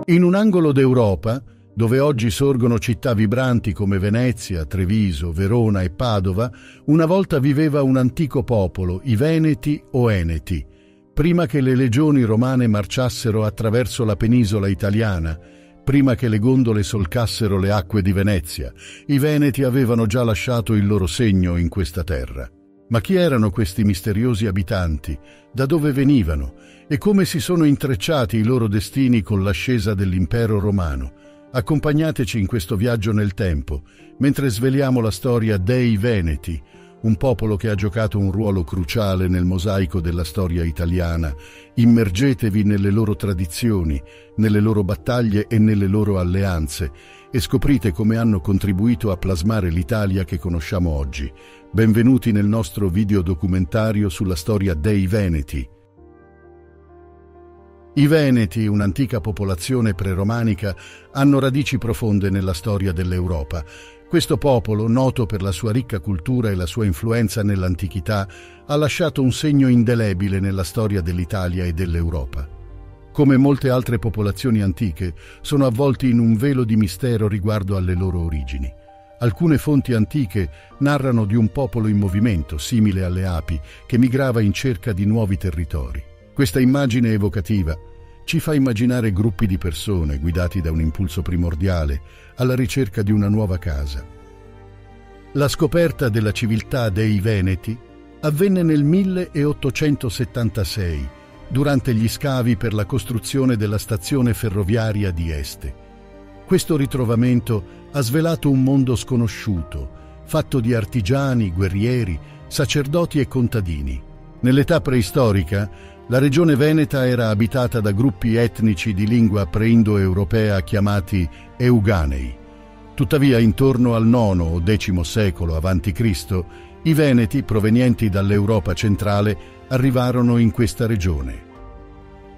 In un angolo d'Europa, dove oggi sorgono città vibranti come Venezia, Treviso, Verona e Padova, una volta viveva un antico popolo, i Veneti o Eneti. Prima che le legioni romane marciassero attraverso la penisola italiana, prima che le gondole solcassero le acque di Venezia, i Veneti avevano già lasciato il loro segno in questa terra. Ma chi erano questi misteriosi abitanti? Da dove venivano? E come si sono intrecciati i loro destini con l'ascesa dell'impero romano? Accompagnateci in questo viaggio nel tempo, mentre sveliamo la storia dei Veneti, un popolo che ha giocato un ruolo cruciale nel mosaico della storia italiana. Immergetevi nelle loro tradizioni, nelle loro battaglie e nelle loro alleanze e scoprite come hanno contribuito a plasmare l'Italia che conosciamo oggi. Benvenuti nel nostro videodocumentario sulla storia dei Veneti. I Veneti, un'antica popolazione preromanica, hanno radici profonde nella storia dell'Europa. Questo popolo, noto per la sua ricca cultura e la sua influenza nell'antichità, ha lasciato un segno indelebile nella storia dell'Italia e dell'Europa. Come molte altre popolazioni antiche, sono avvolti in un velo di mistero riguardo alle loro origini. Alcune fonti antiche narrano di un popolo in movimento, simile alle api, che migrava in cerca di nuovi territori. Questa immagine evocativa ci fa immaginare gruppi di persone guidati da un impulso primordiale alla ricerca di una nuova casa. La scoperta della civiltà dei Veneti avvenne nel 1876, durante gli scavi per la costruzione della stazione ferroviaria di Este. Questo ritrovamento ha svelato un mondo sconosciuto, fatto di artigiani, guerrieri, sacerdoti e contadini. Nell'età preistorica, la regione veneta era abitata da gruppi etnici di lingua pre-indoeuropea chiamati Euganei. Tuttavia, intorno al IX o X secolo a.C., i Veneti, provenienti dall'Europa centrale, arrivarono in questa regione.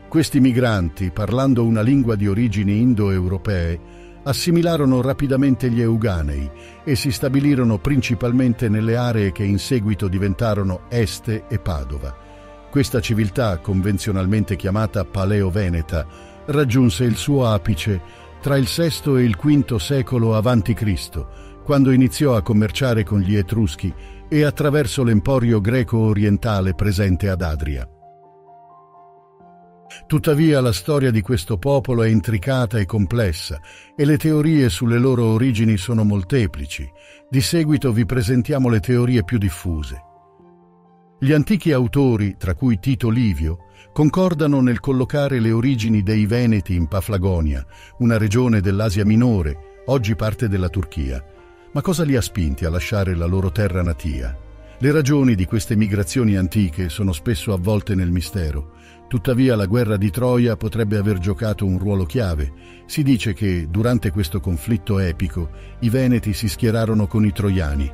Questi migranti, parlando una lingua di origini indoeuropee, assimilarono rapidamente gli Euganei e si stabilirono principalmente nelle aree che in seguito diventarono Este e Padova. Questa civiltà, convenzionalmente chiamata Paleo-Veneta, raggiunse il suo apice tra il VI e il V secolo a.C., quando iniziò a commerciare con gli Etruschi e attraverso l'emporio greco-orientale presente ad Adria. Tuttavia, la storia di questo popolo è intricata e complessa e le teorie sulle loro origini sono molteplici. Di seguito vi presentiamo le teorie più diffuse. Gli antichi autori, tra cui Tito Livio, concordano nel collocare le origini dei Veneti in Paflagonia, una regione dell'Asia Minore, oggi parte della Turchia. Ma cosa li ha spinti a lasciare la loro terra natia? Le ragioni di queste migrazioni antiche sono spesso avvolte nel mistero. Tuttavia, la guerra di Troia potrebbe aver giocato un ruolo chiave. Si dice che, durante questo conflitto epico, i Veneti si schierarono con i Troiani.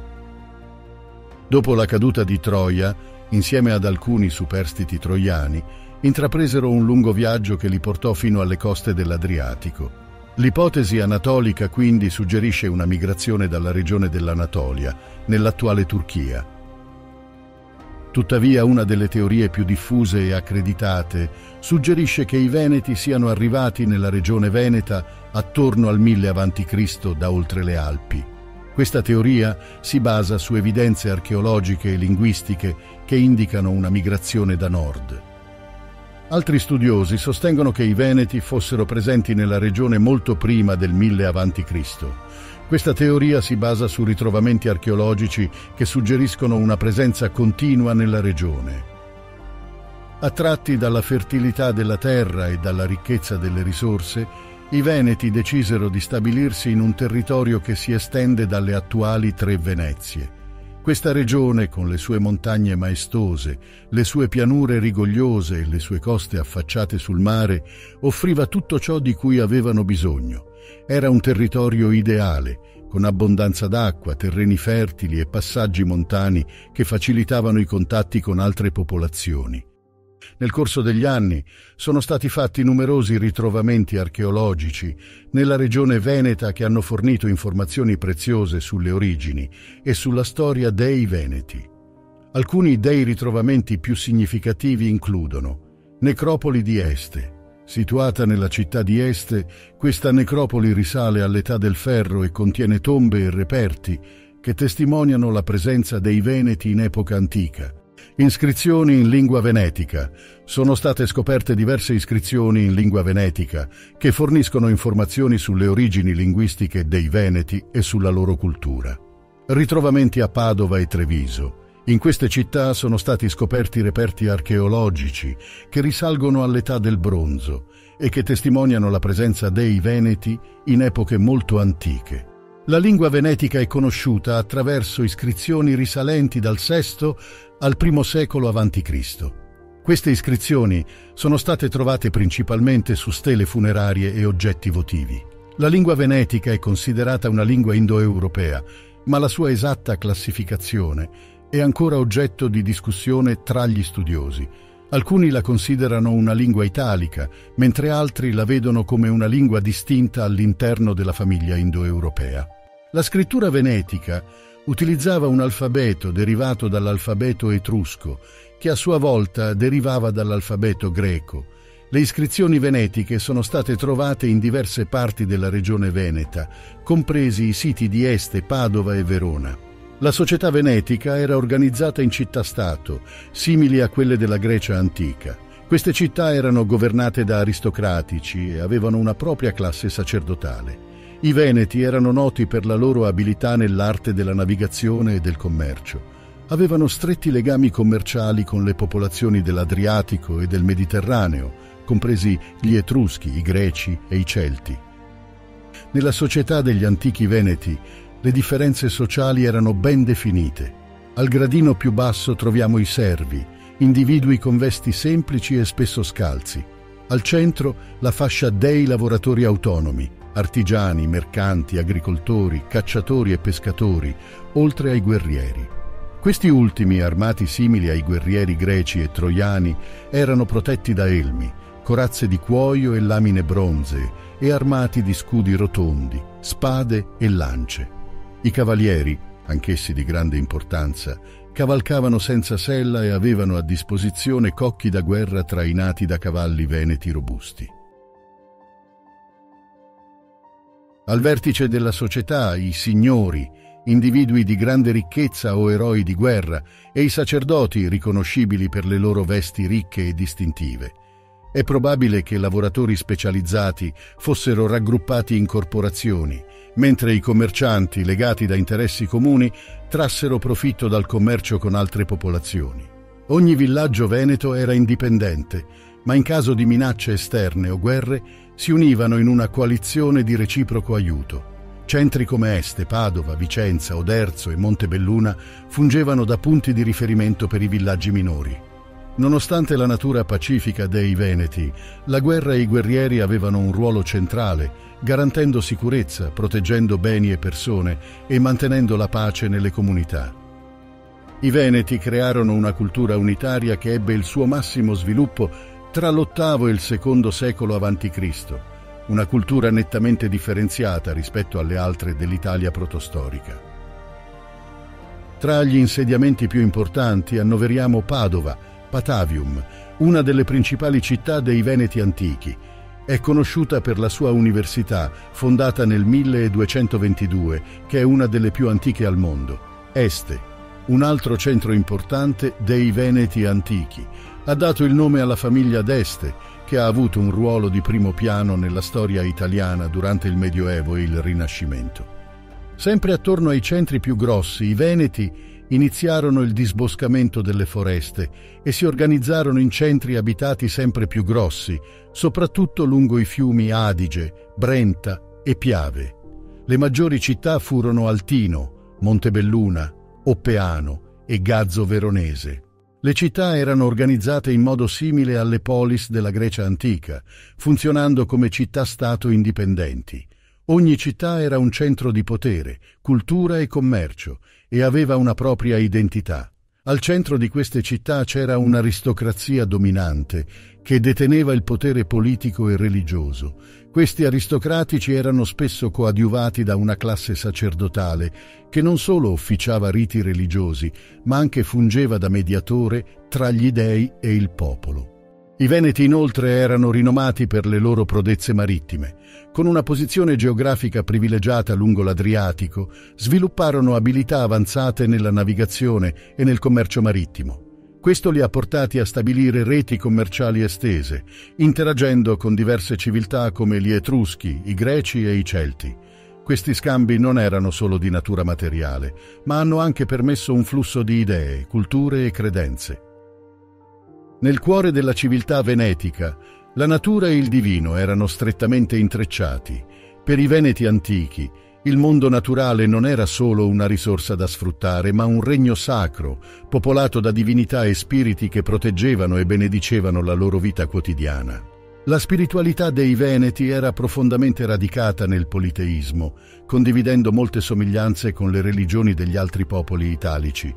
Dopo la caduta di Troia, insieme ad alcuni superstiti troiani, intrapresero un lungo viaggio che li portò fino alle coste dell'Adriatico. L'ipotesi anatolica quindi suggerisce una migrazione dalla regione dell'Anatolia, nell'attuale Turchia. Tuttavia, una delle teorie più diffuse e accreditate suggerisce che i Veneti siano arrivati nella regione veneta attorno al 1000 a.C. da oltre le Alpi. Questa teoria si basa su evidenze archeologiche e linguistiche che indicano una migrazione da nord. Altri studiosi sostengono che i Veneti fossero presenti nella regione molto prima del 1000 a.C. Questa teoria si basa su ritrovamenti archeologici che suggeriscono una presenza continua nella regione. Attratti dalla fertilità della terra e dalla ricchezza delle risorse, i Veneti decisero di stabilirsi in un territorio che si estende dalle attuali 3 Venezie. Questa regione, con le sue montagne maestose, le sue pianure rigogliose e le sue coste affacciate sul mare, offriva tutto ciò di cui avevano bisogno. Era un territorio ideale, con abbondanza d'acqua, terreni fertili e passaggi montani che facilitavano i contatti con altre popolazioni. Nel corso degli anni sono stati fatti numerosi ritrovamenti archeologici nella regione veneta che hanno fornito informazioni preziose sulle origini e sulla storia dei Veneti. Alcuni dei ritrovamenti più significativi includono necropoli di Este, Situata nella città di Este, questa necropoli risale all'età del ferro e contiene tombe e reperti che testimoniano la presenza dei Veneti in epoca antica. Iscrizioni in lingua venetica. Sono state scoperte diverse iscrizioni in lingua venetica che forniscono informazioni sulle origini linguistiche dei Veneti e sulla loro cultura. Ritrovamenti a Padova e Treviso. In queste città sono stati scoperti reperti archeologici che risalgono all'età del bronzo e che testimoniano la presenza dei Veneti in epoche molto antiche. La lingua venetica è conosciuta attraverso iscrizioni risalenti dal VI al I secolo a.C. Queste iscrizioni sono state trovate principalmente su stele funerarie e oggetti votivi. La lingua venetica è considerata una lingua indoeuropea, ma la sua esatta classificazione è ancora oggetto di discussione tra gli studiosi. Alcuni la considerano una lingua italica, mentre altri la vedono come una lingua distinta all'interno della famiglia indoeuropea. La scrittura venetica utilizzava un alfabeto derivato dall'alfabeto etrusco, che a sua volta derivava dall'alfabeto greco. Le iscrizioni venetiche sono state trovate in diverse parti della regione veneta, compresi i siti di Este, Padova e Verona. La società venetica era organizzata in città-stato, simili a quelle della Grecia antica. Queste città erano governate da aristocratici e avevano una propria classe sacerdotale. I Veneti erano noti per la loro abilità nell'arte della navigazione e del commercio. Avevano stretti legami commerciali con le popolazioni dell'Adriatico e del Mediterraneo, compresi gli Etruschi, i Greci e i Celti. Nella società degli antichi Veneti, le differenze sociali erano ben definite. Al gradino più basso troviamo i servi, individui con vesti semplici e spesso scalzi. Al centro la fascia dei lavoratori autonomi, artigiani, mercanti, agricoltori, cacciatori e pescatori, oltre ai guerrieri. Questi ultimi, armati simili ai guerrieri greci e troiani, erano protetti da elmi, corazze di cuoio e lamine bronzee e armati di scudi rotondi, spade e lance. I cavalieri, anch'essi di grande importanza, cavalcavano senza sella e avevano a disposizione cocchi da guerra trainati da cavalli veneti robusti. Al vertice della società i signori, individui di grande ricchezza o eroi di guerra, e i sacerdoti riconoscibili per le loro vesti ricche e distintive. È probabile che lavoratori specializzati fossero raggruppati in corporazioni, mentre i commercianti, legati da interessi comuni, trassero profitto dal commercio con altre popolazioni. Ogni villaggio veneto era indipendente, ma in caso di minacce esterne o guerre si univano in una coalizione di reciproco aiuto. Centri come Este, Padova, Vicenza, Oderzo e Montebelluna fungevano da punti di riferimento per i villaggi minori. Nonostante la natura pacifica dei Veneti, la guerra e i guerrieri avevano un ruolo centrale, garantendo sicurezza, proteggendo beni e persone e mantenendo la pace nelle comunità. I Veneti crearono una cultura unitaria che ebbe il suo massimo sviluppo tra l'VIII e il II secolo a.C., una cultura nettamente differenziata rispetto alle altre dell'Italia protostorica. Tra gli insediamenti più importanti annoveriamo Padova, Patavium, una delle principali città dei Veneti antichi. È conosciuta per la sua università, fondata nel 1222, che è una delle più antiche al mondo. Este, un altro centro importante dei Veneti antichi, ha dato il nome alla famiglia d'Este, che ha avuto un ruolo di primo piano nella storia italiana durante il Medioevo e il Rinascimento. Sempre attorno ai centri più grossi, i Veneti iniziarono il disboscamento delle foreste e si organizzarono in centri abitati sempre più grossi, soprattutto lungo i fiumi Adige, Brenta e Piave. Le maggiori città furono Altino, Montebelluna, Oppeano e Gazzo Veronese. Le città erano organizzate in modo simile alle polis della Grecia antica, funzionando come città-stato indipendenti. Ogni città era un centro di potere, cultura e commercio e aveva una propria identità. Al centro di queste città c'era un'aristocrazia dominante che deteneva il potere politico e religioso. Questi aristocratici erano spesso coadiuvati da una classe sacerdotale che non solo officiava riti religiosi, ma anche fungeva da mediatore tra gli dei e il popolo. I Veneti inoltre erano rinomati per le loro prodezze marittime. Con una posizione geografica privilegiata lungo l'Adriatico, svilupparono abilità avanzate nella navigazione e nel commercio marittimo. Questo li ha portati a stabilire reti commerciali estese, interagendo con diverse civiltà come gli Etruschi, i Greci e i Celti. Questi scambi non erano solo di natura materiale, ma hanno anche permesso un flusso di idee, culture e credenze. Nel cuore della civiltà venetica, la natura e il divino erano strettamente intrecciati. Per i Veneti antichi, il mondo naturale non era solo una risorsa da sfruttare, ma un regno sacro, popolato da divinità e spiriti che proteggevano e benedicevano la loro vita quotidiana. La spiritualità dei Veneti era profondamente radicata nel politeismo, condividendo molte somiglianze con le religioni degli altri popoli italici.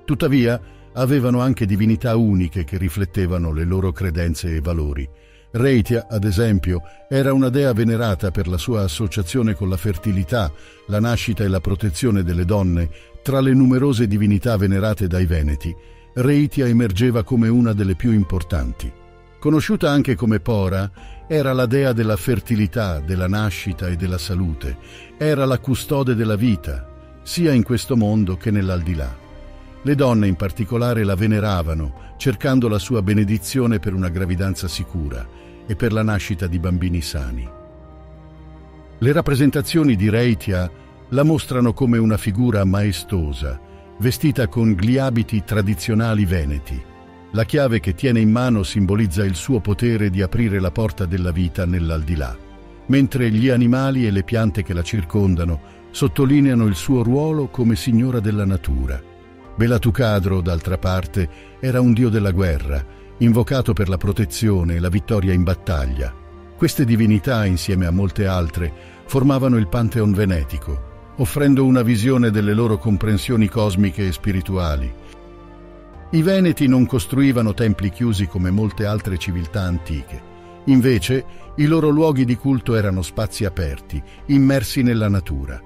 Tuttavia, avevano anche divinità uniche che riflettevano le loro credenze e valori. Reitia, ad esempio, era una dea venerata per la sua associazione con la fertilità, la nascita e la protezione delle donne. Tra le numerose divinità venerate dai Veneti, Reitia emergeva come una delle più importanti. Conosciuta anche come Pora, era la dea della fertilità, della nascita e della salute. Era la custode della vita, sia in questo mondo che nell'aldilà. Le donne in particolare la veneravano, cercando la sua benedizione per una gravidanza sicura e per la nascita di bambini sani. Le rappresentazioni di Reitia la mostrano come una figura maestosa, vestita con gli abiti tradizionali veneti. La chiave che tiene in mano simbolizza il suo potere di aprire la porta della vita nell'aldilà, mentre gli animali e le piante che la circondano sottolineano il suo ruolo come signora della natura. Belatucadro, d'altra parte, era un dio della guerra, invocato per la protezione e la vittoria in battaglia. Queste divinità, insieme a molte altre, formavano il Pantheon venetico, offrendo una visione delle loro comprensioni cosmiche e spirituali. I Veneti non costruivano templi chiusi come molte altre civiltà antiche. Invece, i loro luoghi di culto erano spazi aperti, immersi nella natura.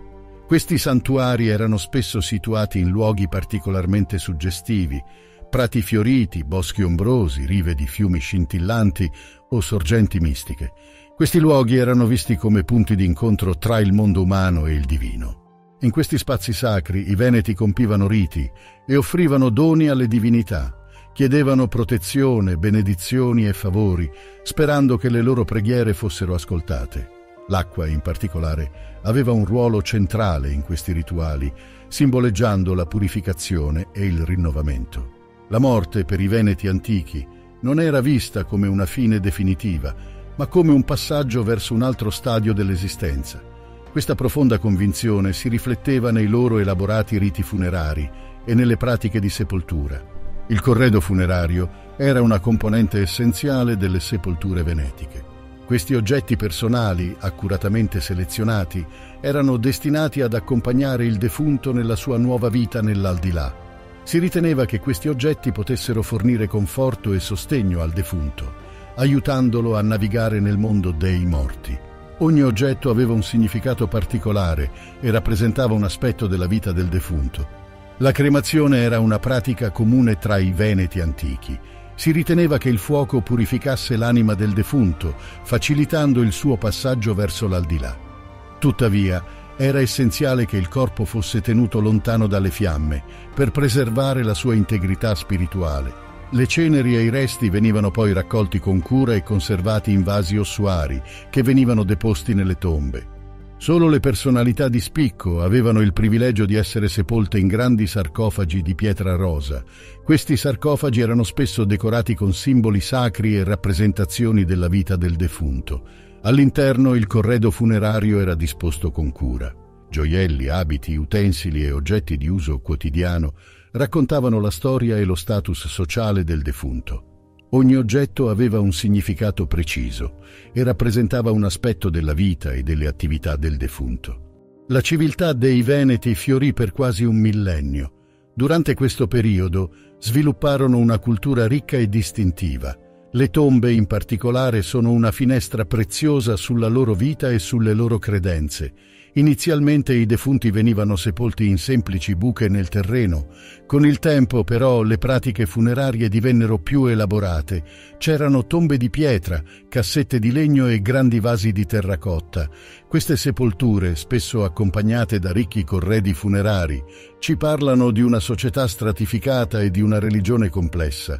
Questi santuari erano spesso situati in luoghi particolarmente suggestivi, prati fioriti, boschi ombrosi, rive di fiumi scintillanti o sorgenti mistiche. Questi luoghi erano visti come punti di incontro tra il mondo umano e il divino. In questi spazi sacri i Veneti compivano riti e offrivano doni alle divinità, chiedevano protezione, benedizioni e favori, sperando che le loro preghiere fossero ascoltate. L'acqua, in particolare, aveva un ruolo centrale in questi rituali, simboleggiando la purificazione e il rinnovamento. La morte, per i Veneti antichi, non era vista come una fine definitiva, ma come un passaggio verso un altro stadio dell'esistenza. Questa profonda convinzione si rifletteva nei loro elaborati riti funerari e nelle pratiche di sepoltura. Il corredo funerario era una componente essenziale delle sepolture venetiche. Questi oggetti personali, accuratamente selezionati, erano destinati ad accompagnare il defunto nella sua nuova vita nell'aldilà. Si riteneva che questi oggetti potessero fornire conforto e sostegno al defunto, aiutandolo a navigare nel mondo dei morti. Ogni oggetto aveva un significato particolare e rappresentava un aspetto della vita del defunto. La cremazione era una pratica comune tra i Veneti antichi. Si riteneva che il fuoco purificasse l'anima del defunto, facilitando il suo passaggio verso l'aldilà. Tuttavia, era essenziale che il corpo fosse tenuto lontano dalle fiamme per preservare la sua integrità spirituale. Le ceneri e i resti venivano poi raccolti con cura e conservati in vasi ossuari che venivano deposti nelle tombe. Solo le personalità di spicco avevano il privilegio di essere sepolte in grandi sarcofagi di pietra rosa. Questi sarcofagi erano spesso decorati con simboli sacri e rappresentazioni della vita del defunto. All'interno il corredo funerario era disposto con cura. Gioielli, abiti, utensili e oggetti di uso quotidiano raccontavano la storia e lo status sociale del defunto. Ogni oggetto aveva un significato preciso e rappresentava un aspetto della vita e delle attività del defunto. La civiltà dei Veneti fiorì per quasi un millennio. Durante questo periodo svilupparono una cultura ricca e distintiva. Le tombe in particolare sono una finestra preziosa sulla loro vita e sulle loro credenze. Inizialmente i defunti venivano sepolti in semplici buche nel terreno. Con il tempo, però, le pratiche funerarie divennero più elaborate. C'erano tombe di pietra, cassette di legno e grandi vasi di terracotta. Queste sepolture, spesso accompagnate da ricchi corredi funerari, ci parlano di una società stratificata e di una religione complessa.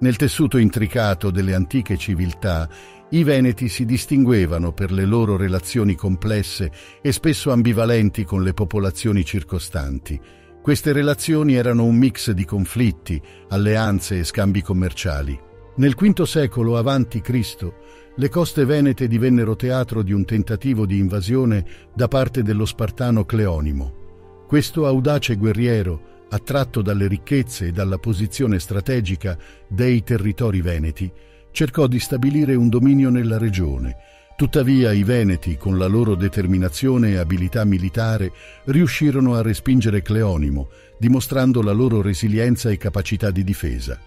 Nel tessuto intricato delle antiche civiltà, i Veneti si distinguevano per le loro relazioni complesse e spesso ambivalenti con le popolazioni circostanti. Queste relazioni erano un mix di conflitti, alleanze e scambi commerciali. Nel V secolo a.C., le coste venete divennero teatro di un tentativo di invasione da parte dello spartano Cleonimo. Questo audace guerriero, attratto dalle ricchezze e dalla posizione strategica dei territori veneti, cercò di stabilire un dominio nella regione. Tuttavia i Veneti, con la loro determinazione e abilità militare, riuscirono a respingere Cleonimo, dimostrando la loro resilienza e capacità di difesa.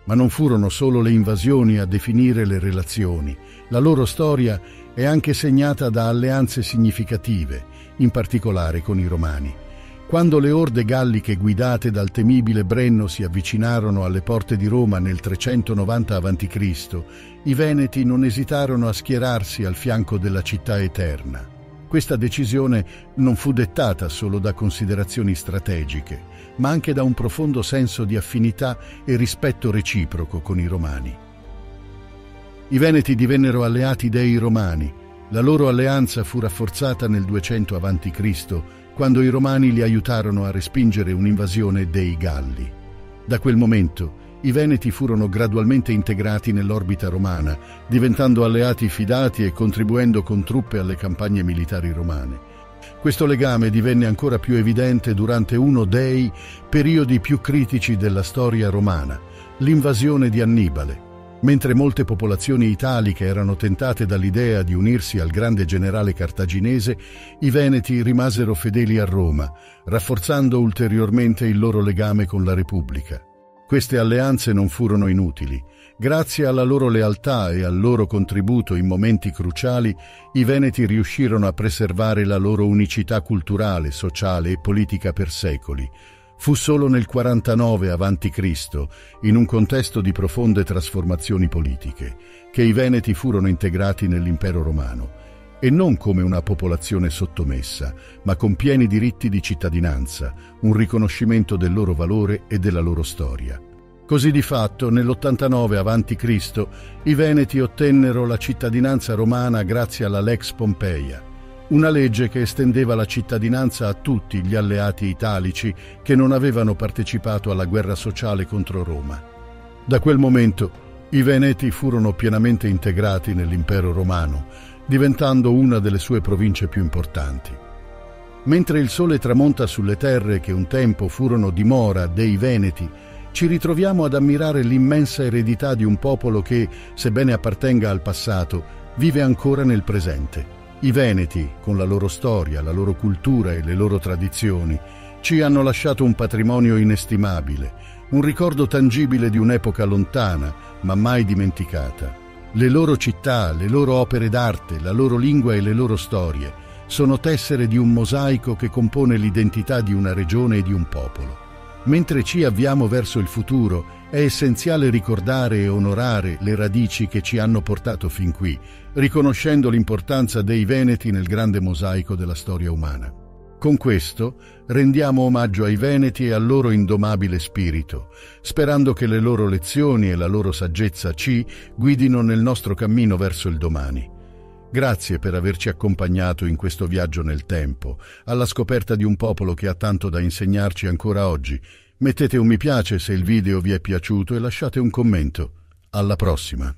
Ma non furono solo le invasioni a definire le relazioni. La loro storia è anche segnata da alleanze significative, in particolare con i Romani. Quando le orde galliche guidate dal temibile Brenno si avvicinarono alle porte di Roma nel 390 a.C., i Veneti non esitarono a schierarsi al fianco della città eterna. Questa decisione non fu dettata solo da considerazioni strategiche, ma anche da un profondo senso di affinità e rispetto reciproco con i Romani. I Veneti divennero alleati dei Romani. La loro alleanza fu rafforzata nel 200 a.C., quando i Romani li aiutarono a respingere un'invasione dei Galli. Da quel momento i Veneti furono gradualmente integrati nell'orbita romana, diventando alleati fidati e contribuendo con truppe alle campagne militari romane. Questo legame divenne ancora più evidente durante uno dei periodi più critici della storia romana, l'invasione di Annibale. Mentre molte popolazioni italiche erano tentate dall'idea di unirsi al grande generale cartaginese, i Veneti rimasero fedeli a Roma, rafforzando ulteriormente il loro legame con la Repubblica. Queste alleanze non furono inutili. Grazie alla loro lealtà e al loro contributo in momenti cruciali, i Veneti riuscirono a preservare la loro unicità culturale, sociale e politica per secoli. Fu solo nel 49 a.C., in un contesto di profonde trasformazioni politiche, che i Veneti furono integrati nell'impero romano, e non come una popolazione sottomessa, ma con pieni diritti di cittadinanza, un riconoscimento del loro valore e della loro storia. Così di fatto, nell'89 a.C., i Veneti ottennero la cittadinanza romana grazie alla Lex Pompeia, una legge che estendeva la cittadinanza a tutti gli alleati italici che non avevano partecipato alla guerra sociale contro Roma. Da quel momento i Veneti furono pienamente integrati nell'impero romano, diventando una delle sue province più importanti. Mentre il sole tramonta sulle terre che un tempo furono dimora dei Veneti, ci ritroviamo ad ammirare l'immensa eredità di un popolo che, sebbene appartenga al passato, vive ancora nel presente. I Veneti, con la loro storia, la loro cultura e le loro tradizioni, ci hanno lasciato un patrimonio inestimabile, un ricordo tangibile di un'epoca lontana, ma mai dimenticata. Le loro città, le loro opere d'arte, la loro lingua e le loro storie sono tessere di un mosaico che compone l'identità di una regione e di un popolo. Mentre ci avviamo verso il futuro, è essenziale ricordare e onorare le radici che ci hanno portato fin qui, riconoscendo l'importanza dei Veneti nel grande mosaico della storia umana. Con questo rendiamo omaggio ai Veneti e al loro indomabile spirito, sperando che le loro lezioni e la loro saggezza ci guidino nel nostro cammino verso il domani. Grazie per averci accompagnato in questo viaggio nel tempo, alla scoperta di un popolo che ha tanto da insegnarci ancora oggi. Mettete un mi piace se il video vi è piaciuto e lasciate un commento. Alla prossima!